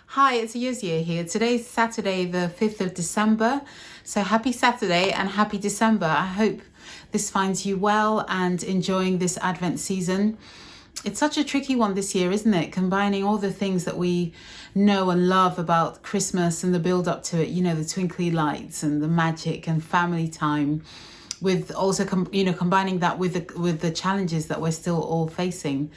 Hi, it's Yuzia here. Today's Saturday, the 5th of December. So happy Saturday and happy December. I hope this finds you well and enjoying this Advent season. It's such a tricky one this year, isn't it? Combining all the things that we know and love about Christmas and the build up to it, the twinkly lights and the magic and family time, with also combining that with the challenges that we're still all facing.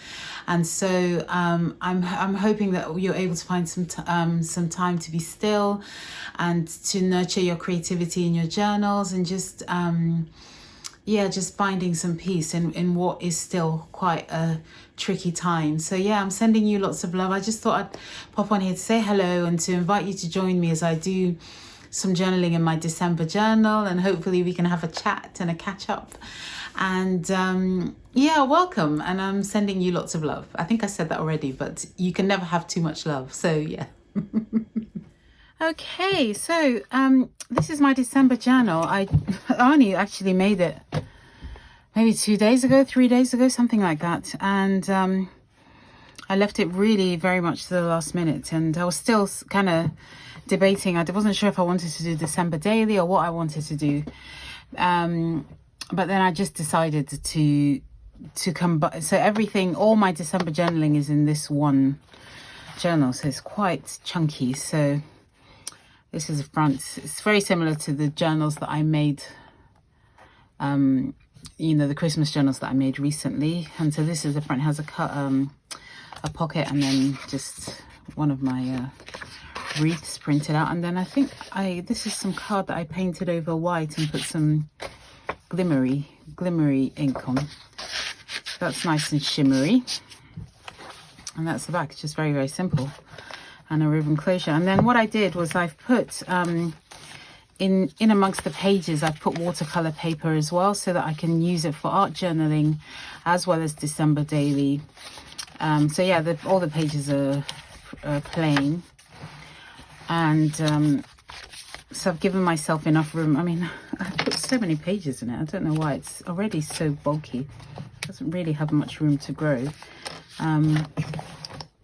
And so I'm hoping that you're able to find some time to be still and to nurture your creativity in your journals, and just just finding some peace in what is still quite a tricky time. So yeah, I'm sending you lots of love. I just thought I'd pop on here to say hello and to invite you to join me as I do some journaling in my December journal, and hopefully we can have a chat and a catch up. And welcome. And I'm sending you lots of love. I think I said that already, but you can never have too much love. So yeah. Okay, so this is my December journal. I only actually made it maybe 2 days ago, 3 days ago, something like that. And I left it really very much to the last minute, and I was still kind of debating. I wasn't sure if I wanted to do December daily or what I wanted to do. But then I just decided to combine. So all my December journaling is in this one journal. So it's quite chunky. So this is the front. It's very similar to the journals that I made, the Christmas journals that I made recently. And so this is the front. It has a pocket, and then just one of my wreaths printed out. And then I think this is some card that I painted over white and put some glimmery ink on. That's nice and shimmery. And that's the back. It's just very, very simple. And a ribbon closure. And then what I did was I've put in amongst the pages, I've put watercolor paper as well, so that I can use it for art journaling as well as December daily. So yeah, all the pages are plain. And so I've given myself enough room. I mean, I put so many pages in it. I don't know why it's already so bulky. It doesn't really have much room to grow.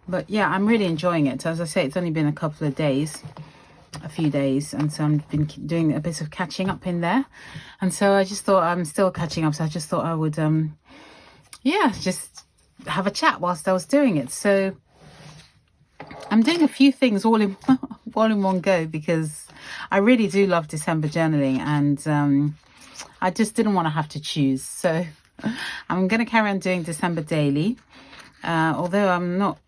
But yeah, I'm really enjoying it. As I say, it's only been a few days. And so I've been doing a bit of catching up in there. And so I just thought I'm still catching up. So I just thought I would, just have a chat whilst I was doing it. So I'm doing a few things all in one go, because I really do love December journaling, and I just didn't want to have to choose. So I'm going to carry on doing December daily, although I'm not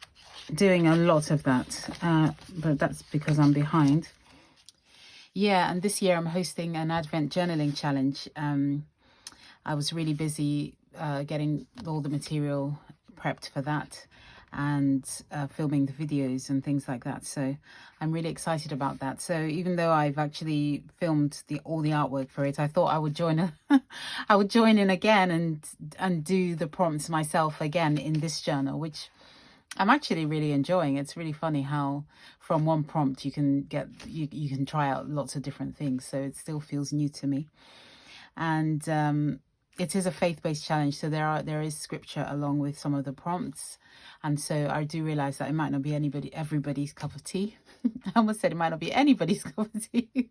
doing a lot of that, but that's because I'm behind. Yeah, and this year I'm hosting an Advent journaling challenge. I was really busy getting all the material prepped for that, and filming the videos and things like that. So I'm really excited about that. So even though I've actually filmed all the artwork for it, I thought I would join I would join in again and do the prompts myself again in this journal, which I'm actually really enjoying. It's really funny how from one prompt you can try out lots of different things. So it still feels new to me. And it is a faith-based challenge, so there is scripture along with some of the prompts, and so I do realize that it might not be everybody's cup of tea. I almost said it might not be anybody's cup of tea.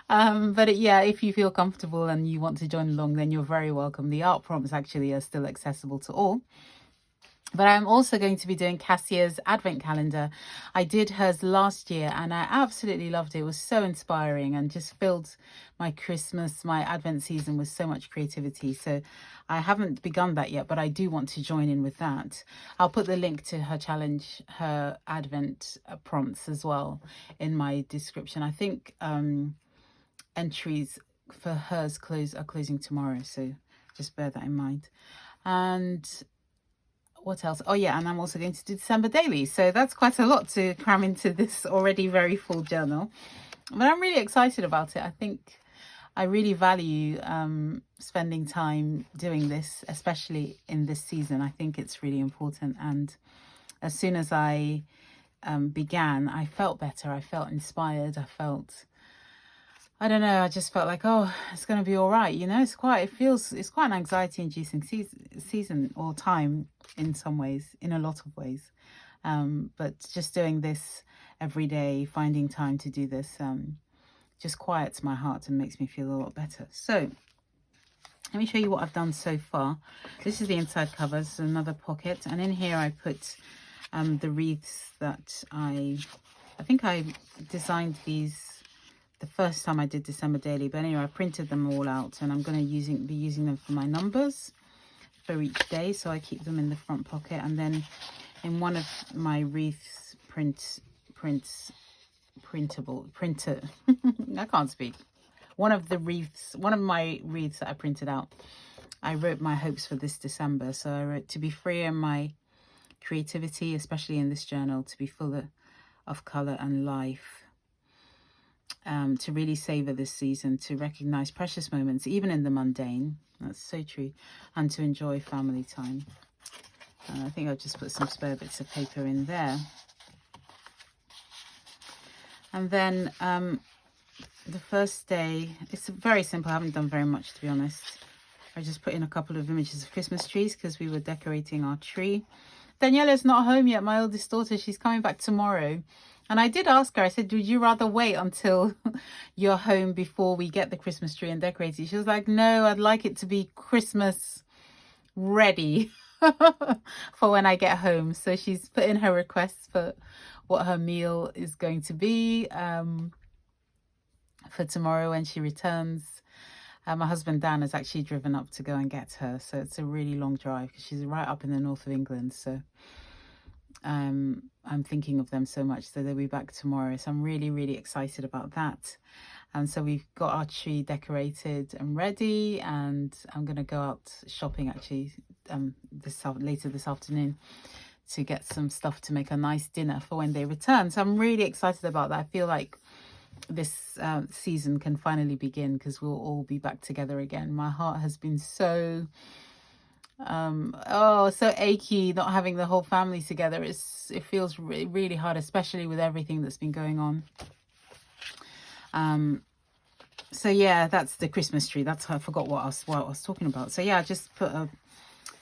But if you feel comfortable and you want to join along, then you're very welcome. The art prompts actually are still accessible to all. But I'm also going to be doing Cassia's Advent calendar. I did hers last year and I absolutely loved it. It was so inspiring and just filled my Advent season with so much creativity. So I haven't begun that yet, but I do want to join in with that. I'll put the link to her challenge, her Advent prompts as well in my description. I think entries for hers are closing tomorrow. So just bear that in mind. And what else? Oh yeah, and I'm also going to do December daily. So that's quite a lot to cram into this already very full journal. But I'm really excited about it. I think I really value spending time doing this, especially in this season. I think it's really important. And as soon as I began, I felt better. I felt inspired. I don't know, I just felt like, oh, it's going to be all right. It's quite an anxiety inducing season or time in some ways, in a lot of ways. But just doing this every day, finding time to do this, just quiets my heart and makes me feel a lot better. So let me show you what I've done so far. This is the inside cover. This is another pocket, and in here I put the wreaths that I think I designed these the first time I did December Daily, but anyway, I printed them all out, and I'm going to be using them for my numbers for each day, so I keep them in the front pocket. And then in one of my wreaths printer I can't speak. One of my wreaths that I printed out, I wrote my hopes for this December. So I wrote, to be free in my creativity, especially in this journal, to be full of color and life, to really savor this season, to recognize precious moments, even in the mundane. That's so true. And to enjoy family time. I think I'll just put some spare bits of paper in there. And then the first day, it's very simple. I haven't done very much, to be honest. I just put in a couple of images of Christmas trees because we were decorating our tree. Daniela's not home yet, my oldest daughter. She's coming back tomorrow. And I did ask her, I said, would you rather wait until you're home before we get the Christmas tree and decorate it? She was like, no, I'd like it to be Christmas ready for when I get home. So she's put in her requests for what her meal is going to be for tomorrow when she returns. My husband Dan has actually driven up to go and get her, so it's a really long drive because she's right up in the north of England. So I'm thinking of them so much, so they'll be back tomorrow. So I'm really, really excited about that. And so we've got our tree decorated and ready, and I'm going to go out shopping actually later this afternoon to get some stuff to make a nice dinner for when they return. So I'm really excited about that. I feel like this season can finally begin because we'll all be back together again. My heart has been so so achy not having the whole family together. It feels really hard, especially with everything that's been going on. So yeah, that's the Christmas tree. That's how I forgot what I was talking about. So yeah, I just put a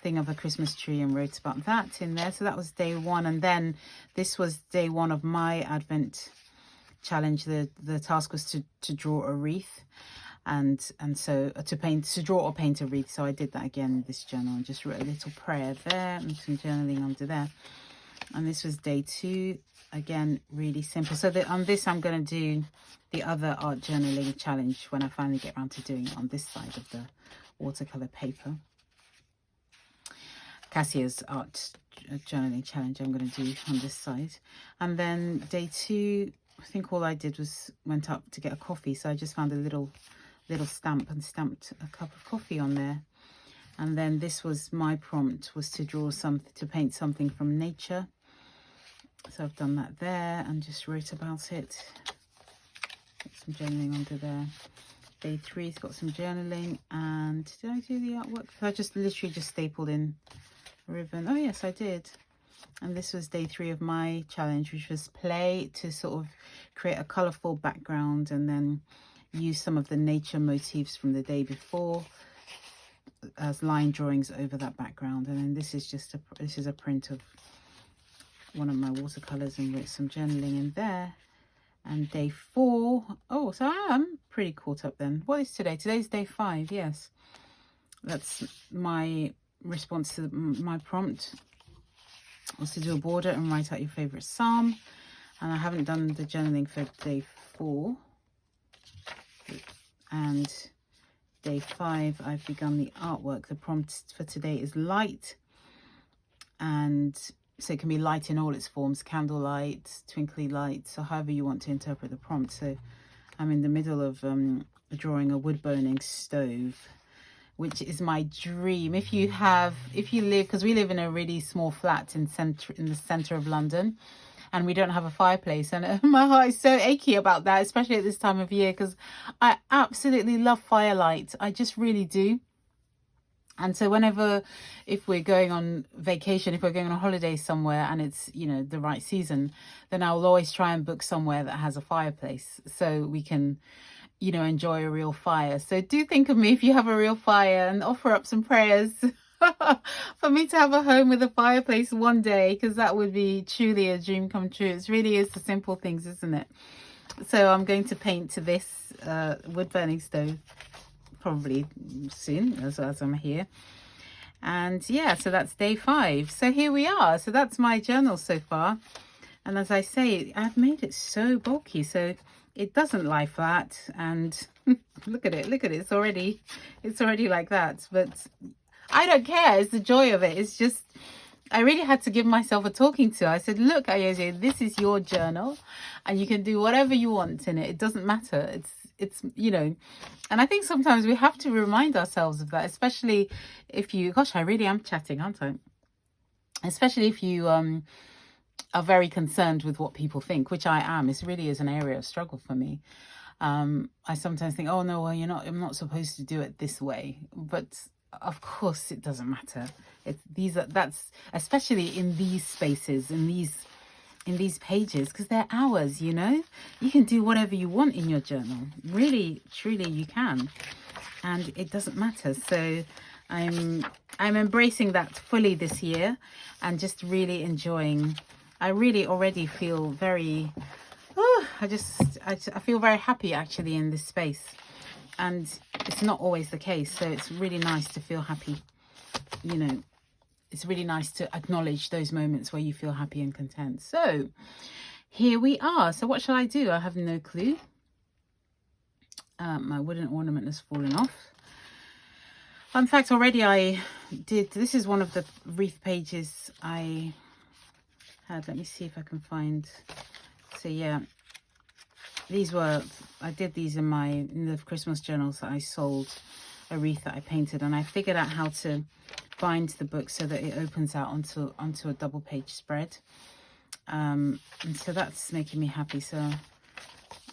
thing of a Christmas tree and wrote about that in there. So that was day one, and then this was day one of my Advent challenge. The task was to draw a wreath, and so to draw or paint a wreath. So I did that again in this journal and just wrote a little prayer there and some journaling under there. And this was day two, again really simple. So on this I'm going to do the other art journaling challenge when I finally get around to doing it on this side of the watercolor paper. Cassia's art journaling challenge I'm going to do on this side. And then day two, I think all I did was went up to get a coffee. So I just found a little stamp and stamped a cup of coffee on there. And then this was my prompt, was to draw something, to paint something from nature. So I've done that there and just wrote about it. Got some journaling under there. Day three's got some journaling. And did I do the artwork? I just literally just stapled in a ribbon. Oh yes, I did. And this was day three of my challenge, which was play to sort of create a colourful background and then use some of the nature motifs from the day before as line drawings over that background. And then this is just a print of one of my watercolours and wrote some journaling in there. And day four, oh, so I am pretty caught up then. What is today? Today's day 5, yes. That's my response to my prompt, was to do a border and write out your favourite psalm. And I haven't done the journaling for day 4. And day 5, I've begun the artwork. The prompt for today is light. And so it can be light in all its forms, candlelight, twinkly light, so however you want to interpret the prompt. So I'm in the middle of drawing a wood burning stove, which is my dream. If you live, because we live in a really small flat in the centre of London, and we don't have a fireplace, and my heart is so achy about that, especially at this time of year, because I absolutely love firelight. I just really do. And so if we're going on vacation, if we're going on a holiday somewhere and it's, the right season, then I'll always try and book somewhere that has a fireplace so we can, enjoy a real fire. So do think of me if you have a real fire and offer up some prayers for me to have a home with a fireplace one day, because that would be truly a dream come true. It really is the simple things, isn't it? So I'm going to paint to this wood burning stove probably soon as I'm here. And yeah, so that's day 5. So here we are. So that's my journal so far. And as I say, I've made it so bulky, so it doesn't lie flat. And look at it, it's already like that. But I don't care. It's the joy of it. It's just, I really had to give myself a talking to. I said, look, Ayoze, this is your journal and you can do whatever you want in it. It doesn't matter. It's you know, and I think sometimes we have to remind ourselves of that, especially if you, gosh, I really am chatting, aren't I? Especially if you are very concerned with what people think, which I am. It really is an area of struggle for me. I sometimes think, oh no, well, I'm not supposed to do it this way. But of course it doesn't matter. That's especially in these spaces, in these pages, because they're ours, you can do whatever you want in your journal. Really, truly you can. And it doesn't matter. So I'm embracing that fully this year and just really enjoying. I really already feel very, I feel very happy actually in this space. And it's not always the case. So it's really nice to feel happy. It's really nice to acknowledge those moments where you feel happy and content. So here we are. So what shall I do? I have no clue. My wooden ornament has fallen off. In fact, already I did, this is one of the wreath pages I had. Let me see if I can find. So yeah, I did these in the Christmas journals that I sold, a wreath that I painted, and I figured out how to bind the book so that it opens out onto a double page spread. And so that's making me happy. So,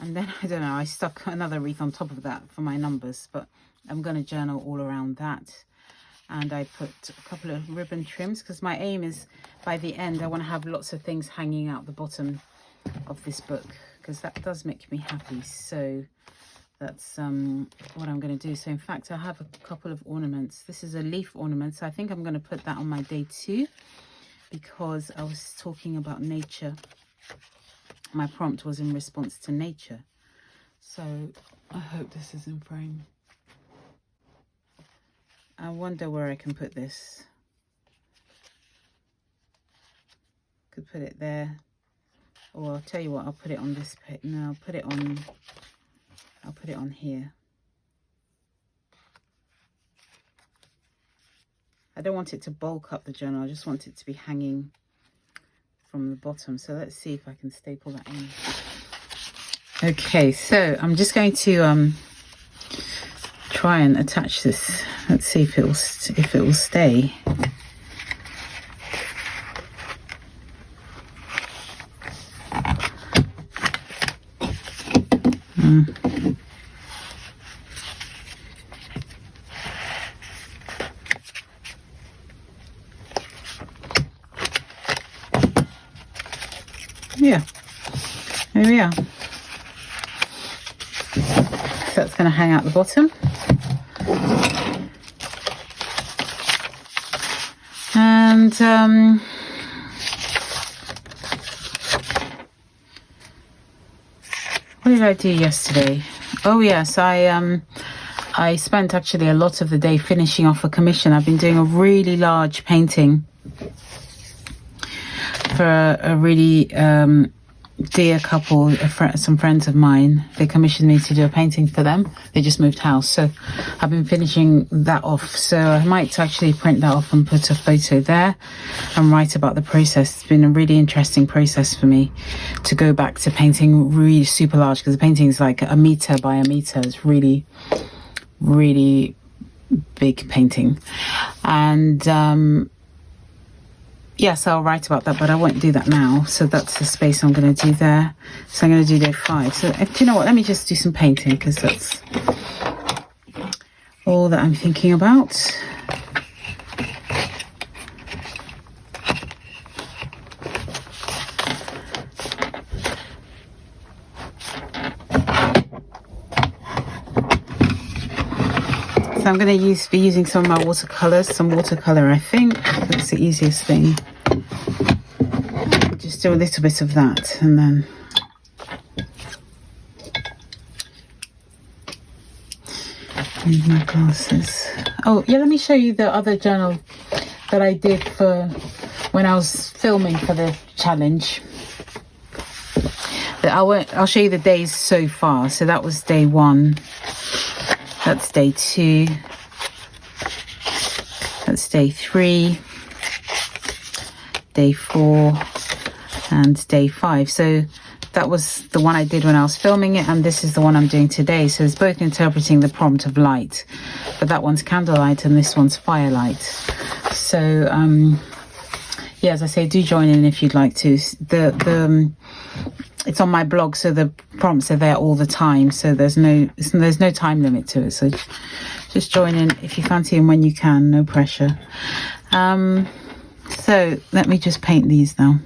and then I don't know, I stuck another wreath on top of that for my numbers, but I'm going to journal all around that. And I put a couple of ribbon trims because my aim is by the end I want to have lots of things hanging out the bottom of this book, because that does make me happy. So that's what I'm going to do. So in fact, I have a couple of ornaments. This is a leaf ornament, so I think I'm going to put that on my day 2 because I was talking about nature. My prompt was in response to nature. So I hope this is in frame. I wonder where I can put this. Could put it there, or I'll tell you what, I'll put it on this page. No, I'll put it on here. I don't want it to bulk up the journal. I just want it to be hanging from the bottom. So let's see if I can staple that in. Okay, so I'm just going to try and attach this. Let's see if it will stay. Yeah, there we are. So that's going to hang out the bottom. And what did I do yesterday? Oh yes, I spent actually a lot of the day finishing off a commission. I've been doing a really large painting for a really dear couple, some friends of mine. They commissioned me to do a painting for them. They just moved house, so I've been finishing that off. So I might actually print that off and put a photo there and write about the process. It's been a really interesting process for me to go back to painting really super large, because the painting is like 1 meter by 1 meter. It's really, really big painting. And yes, I'll write about that, but I won't do that now. So that's the space I'm going to do there. So I'm going to do day 5. So do you know what? Let me just do some painting, because that's all that I'm thinking about. So So I'm going to be using some of my watercolors, some watercolor, I think. That's the easiest thing. Just do a little bit of that, and then need my glasses. Oh yeah, let me show you the other journal that I did for when I was filming for the challenge. I'll show you the days so far. So that was day 1. That's day 2. That's day 3. Day 4 and day 5. So that was the one I did when I was filming it, and this is the one I'm doing today. So it's both interpreting the prompt of light, but that one's candlelight and this one's firelight. So yeah, as I say, do join in if you'd like to. It's on my blog, so the prompts are there all the time, so there's no time limit to it. So just join in if you fancy and when you can, no pressure. So let me just paint these now.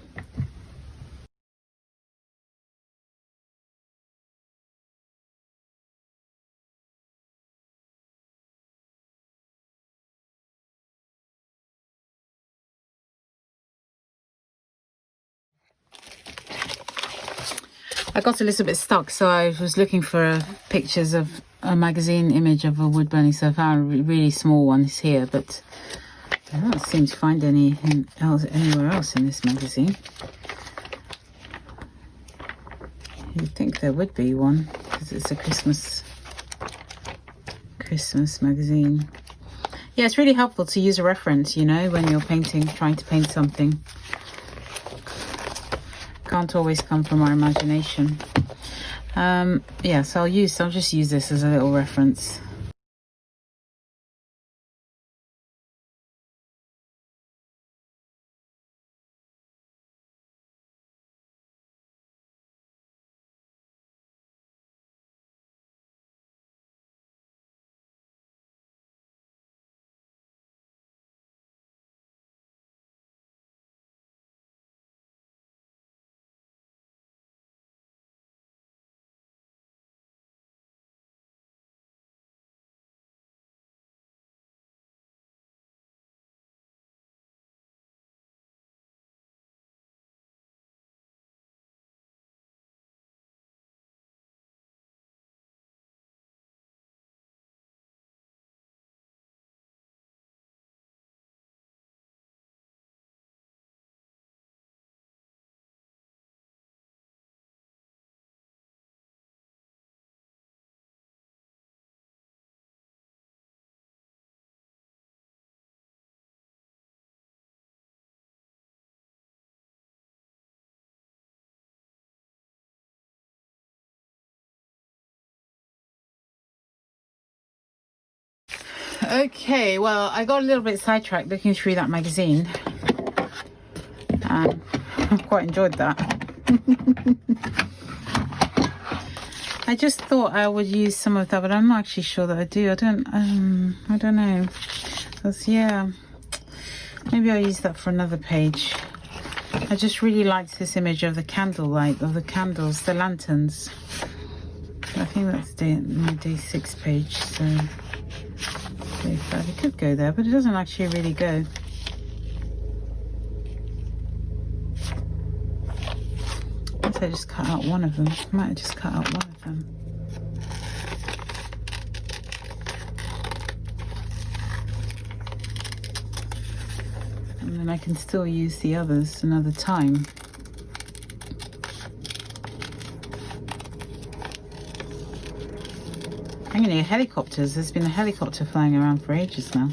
I got a little bit stuck, so I was looking for pictures of a magazine image of a wood burning, so I found really small ones here, but I don't seem to find any anywhere else in this magazine. You'd think there would be one, because it's a Christmas magazine. Yeah, it's really helpful to use a reference, you know, when you're trying to paint something. Can't always come from our imagination. Yeah, so I'll just use this as a little reference. Okay, well, I got a little bit sidetracked looking through that magazine, and I quite enjoyed that. I just thought I would use some of that, but I'm not actually sure that I do. I don't know. Because, yeah, maybe I'll use that for another page. I just really liked this image of the candlelight, of the candles, the lanterns. I think that's my day 6 page, so day 5. It could go there, but it doesn't actually really go. I just cut out one of them. I might have just cut out one of them. And then I can still use the others another time. I'm gonna hear helicopters. There's been a helicopter flying around for ages now.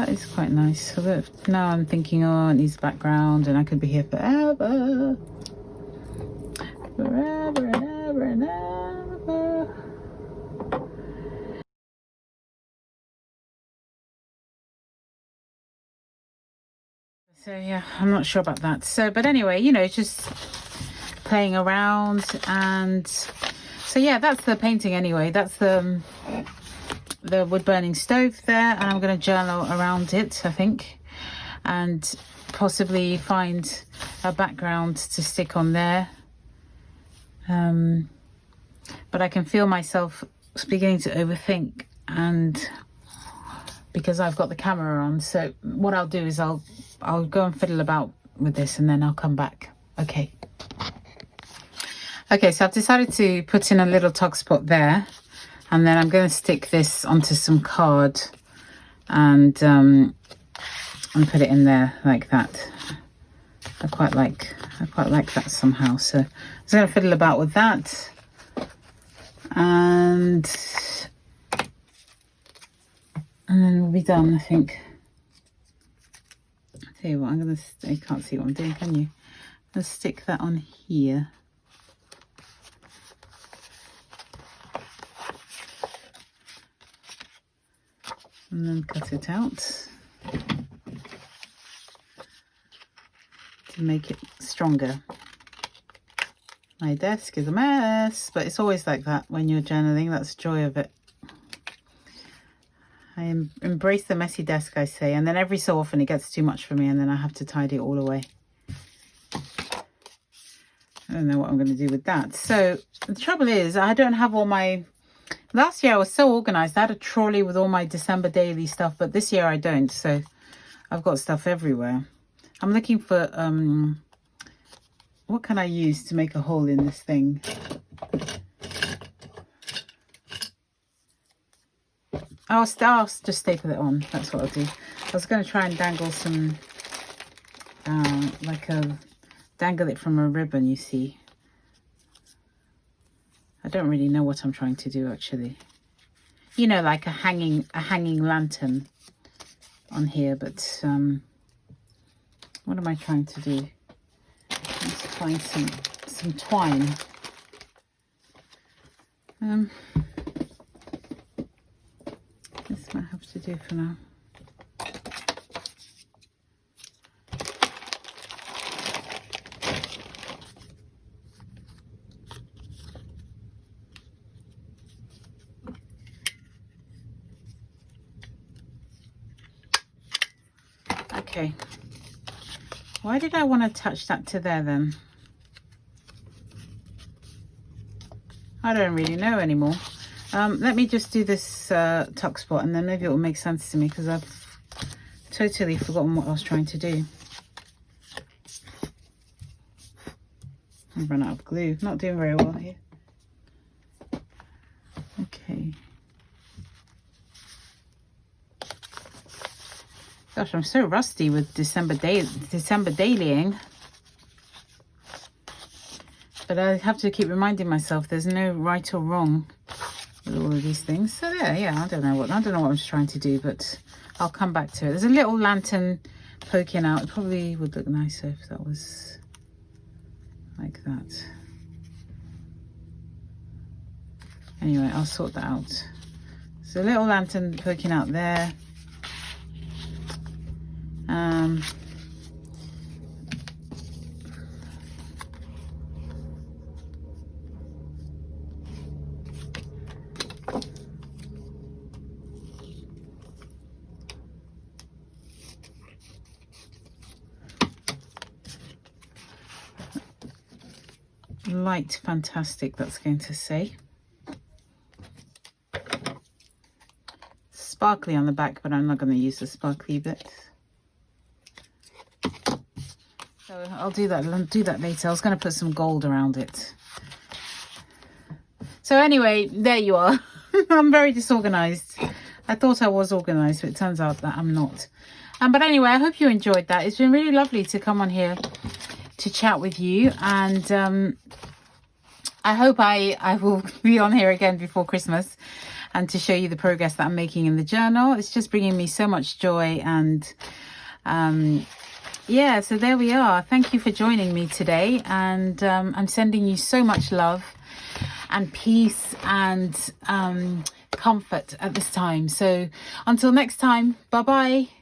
It's quite nice. So that now I'm thinking, oh, it needs background, and I could be here forever, forever and ever and ever. So yeah, I'm not sure about that. So, but anyway, you know, just playing around, and so yeah, that's the painting anyway. That's the wood burning stove there, and I'm going to journal around it, I think, and possibly find a background to stick on there. But I can feel myself beginning to overthink, and because I've got the camera on. So what I'll do is I'll go and fiddle about with this, and then I'll come back. Okay, so I've decided to put in a little tuck spot there, and then I'm going to stick this onto some card and put it in there like that. I quite like that somehow. So I'm just going to fiddle about with that, and then we'll be done, I think. I'll tell you what, you can't see what I'm doing, can you? I'm going to stick that on here. And then cut it out to make it stronger. My desk is a mess, but it's always like that when you're journaling. That's the joy of it. I embrace the messy desk, I say, and then every so often it gets too much for me, and then I have to tidy it all away. I don't know what I'm going to do with that. So the trouble is, I don't have all my... Last year I was so organized. I had a trolley with all my December daily stuff, but this year I don't. So I've got stuff everywhere. I'm looking for what can I use to make a hole in this thing? I'll just staple it on. That's what I'll do. I was going to try and dangle some dangle it from a ribbon, you see. I don't really know what I'm trying to do, actually. You know, like a hanging lantern on here, but what am I trying to do? Let's find some twine. This might have to do for now. Okay, why did I want to attach that to there then? I don't really know anymore. Let me just do this tuck spot, and then maybe it will make sense to me, because I've totally forgotten what I was trying to do. I've run out of glue. Not doing very well here. Okay. Gosh, I'm so rusty with December dailying. But I have to keep reminding myself there's no right or wrong with all of these things. So there, yeah, I don't know what I was trying to do, but I'll come back to it. There's a little lantern poking out. It probably would look nicer if that was like that. Anyway, I'll sort that out. So a little lantern poking out there. Light fantastic, that's going to say. Sparkly on the back, but I'm not going to use the sparkly bit. So I'll do that later. I was going to put some gold around it. So anyway, there you are. I'm very disorganized. I thought I was organized, but it turns out that I'm not. But anyway, I hope you enjoyed that. It's been really lovely to come on here to chat with you, and I hope I will be on here again before Christmas and to show you the progress that I'm making in the journal. It's just bringing me so much joy, and yeah, so there we are. Thank you for joining me today, and I'm sending you so much love and peace and comfort at this time. So until next time, bye bye.